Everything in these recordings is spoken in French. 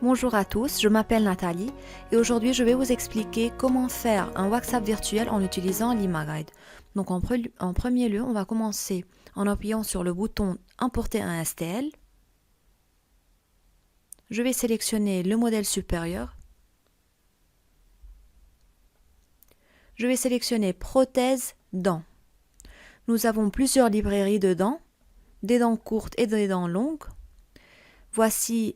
Bonjour à tous, je m'appelle Nathalie et aujourd'hui je vais vous expliquer comment faire un WhatsApp virtuel en utilisant l'ImaGuide. Donc en premier lieu, on va commencer en appuyant sur le bouton Importer un STL. Je vais sélectionner le modèle supérieur. Je vais sélectionner Prothèse dents. Nous avons plusieurs librairies de dents, des dents courtes et des dents longues. Voici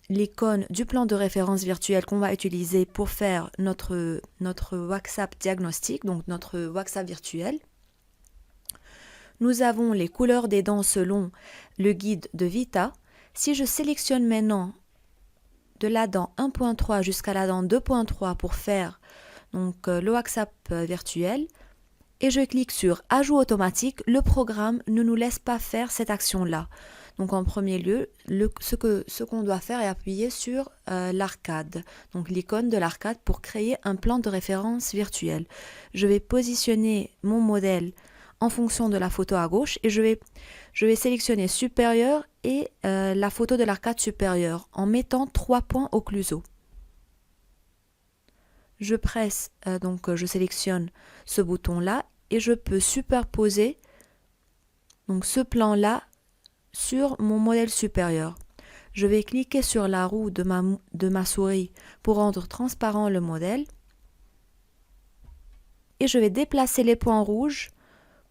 l'icône du plan de référence virtuel qu'on va utiliser pour faire notre WhatsApp diagnostic, donc notre WhatsApp virtuel. Nous avons les couleurs des dents selon le guide de Vita. Si je sélectionne maintenant de la dent 1.3 jusqu'à la dent 2.3 pour faire donc, le WhatsApp virtuel, et je clique sur Ajout automatique, le programme ne nous laisse pas faire cette action-là. Donc en premier lieu, ce qu'on doit faire est appuyer sur l'arcade, donc l'icône de l'arcade pour créer un plan de référence virtuel. Je vais positionner mon modèle en fonction de la photo à gauche et je vais sélectionner supérieur et la photo de l'arcade supérieure en mettant 3 points occlusaux. Je presse, je sélectionne ce bouton-là et je peux superposer donc ce plan-là sur mon modèle supérieur. Je vais cliquer sur la roue de ma souris pour rendre transparent le modèle et je vais déplacer les points rouges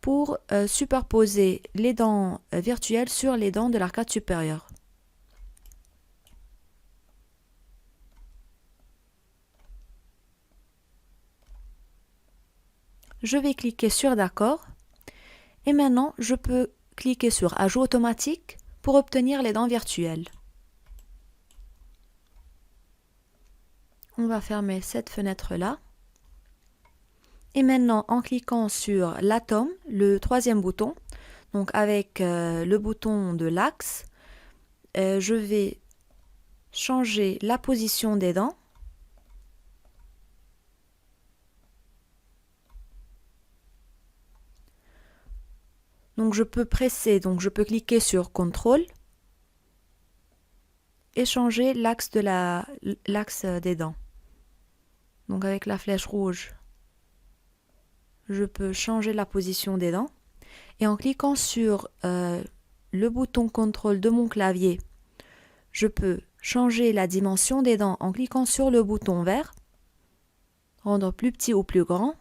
pour superposer les dents virtuelles sur les dents de l'arcade supérieure. Je vais cliquer sur d'accord et maintenant je peux cliquer sur Ajout automatique pour obtenir les dents virtuelles. On va fermer cette fenêtre-là. Et maintenant, en cliquant sur l'atome, le troisième bouton, donc avec le bouton de l'axe, je vais changer la position des dents. Donc je peux cliquer sur CTRL et changer l'axe des dents. Donc avec la flèche rouge, je peux changer la position des dents. Et en cliquant sur le bouton CTRL de mon clavier, je peux changer la dimension des dents en cliquant sur le bouton vert, rendre plus petit ou plus grand,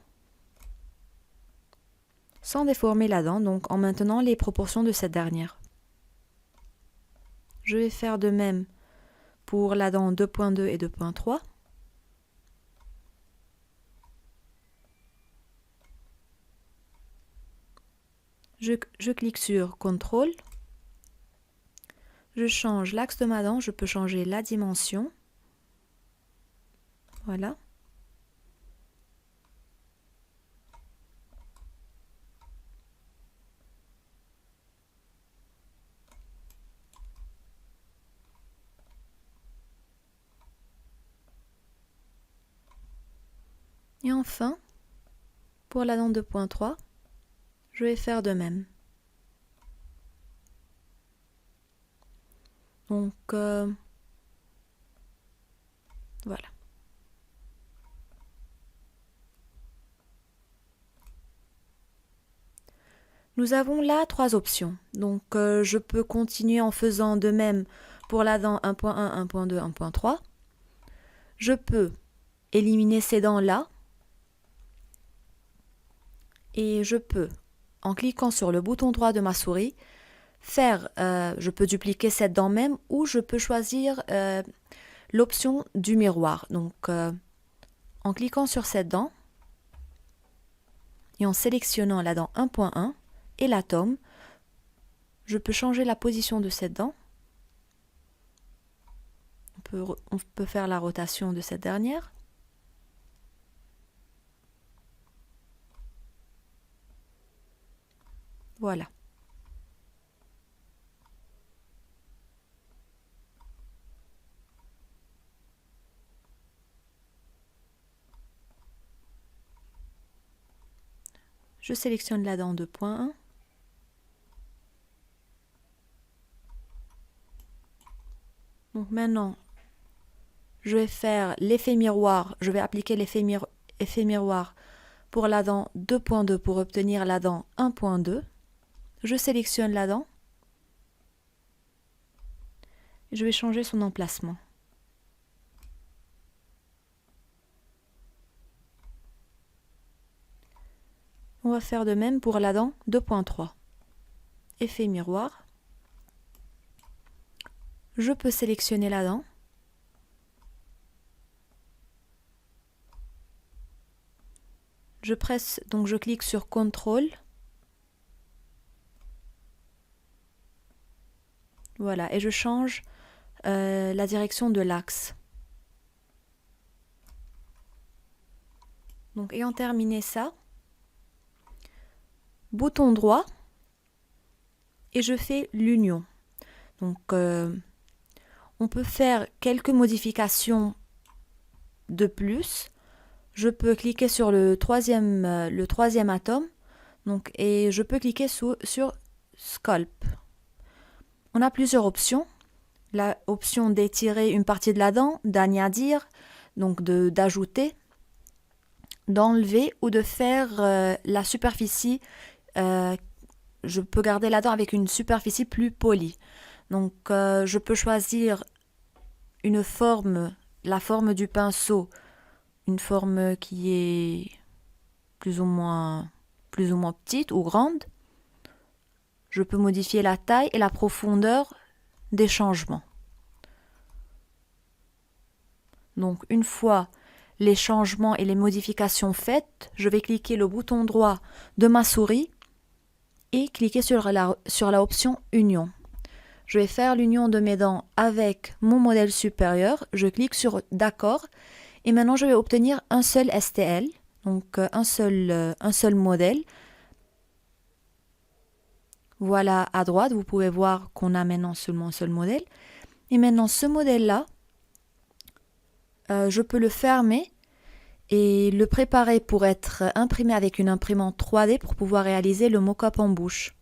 sans déformer la dent, donc en maintenant les proportions de cette dernière. Je vais faire de même pour la dent 2.2 et 2.3. Je clique sur CTRL, je change l'axe de ma dent, je peux changer la dimension. Voilà. Et enfin, pour la dent 2.3, je vais faire de même. Donc, voilà. Nous avons là 3 options. Donc, je peux continuer en faisant de même pour la dent 1.1, 1.2, 1.3. Je peux éliminer ces dents-là. Et je peux, en cliquant sur le bouton droit de ma souris, je peux dupliquer cette dent même ou je peux choisir l'option du miroir. Donc, en cliquant sur cette dent et en sélectionnant la dent 1.1 et l'atome, je peux changer la position de cette dent. On peut faire la rotation de cette dernière. Voilà. Je sélectionne la dent 2.1. Donc maintenant, je vais faire l'effet miroir. Je vais appliquer l'effet miroir pour la dent 2.2 pour obtenir la dent 1.2. Je sélectionne la dent. Je vais changer son emplacement. On va faire de même pour la dent 2.3. Effet miroir. Je peux sélectionner la dent. Je presse, donc je clique sur CTRL. Voilà, et je change la direction de l'axe. Donc, ayant terminé ça, bouton droit, et je fais l'union. Donc, on peut faire quelques modifications de plus. Je peux cliquer sur le troisième atome, donc, et je peux cliquer sur Sculpt. On a plusieurs options. La option d'étirer une partie de la dent, d'añadir, donc d'ajouter, d'enlever ou de faire la superficie. Je peux garder la dent avec une superficie plus polie. Donc je peux choisir une forme, la forme du pinceau, une forme qui est plus ou moins petite ou grande. Je peux modifier la taille et la profondeur des changements. Donc une fois les changements et les modifications faites, je vais cliquer le bouton droit de ma souris et cliquer sur la option Union. Je vais faire l'union de mes dents avec mon modèle supérieur. Je clique sur D'accord et maintenant je vais obtenir un seul STL, donc un seul modèle. Voilà à droite, vous pouvez voir qu'on a maintenant seulement un seul modèle. Et maintenant ce modèle-là, je peux le fermer et le préparer pour être imprimé avec une imprimante 3D pour pouvoir réaliser le mock-up en bouche.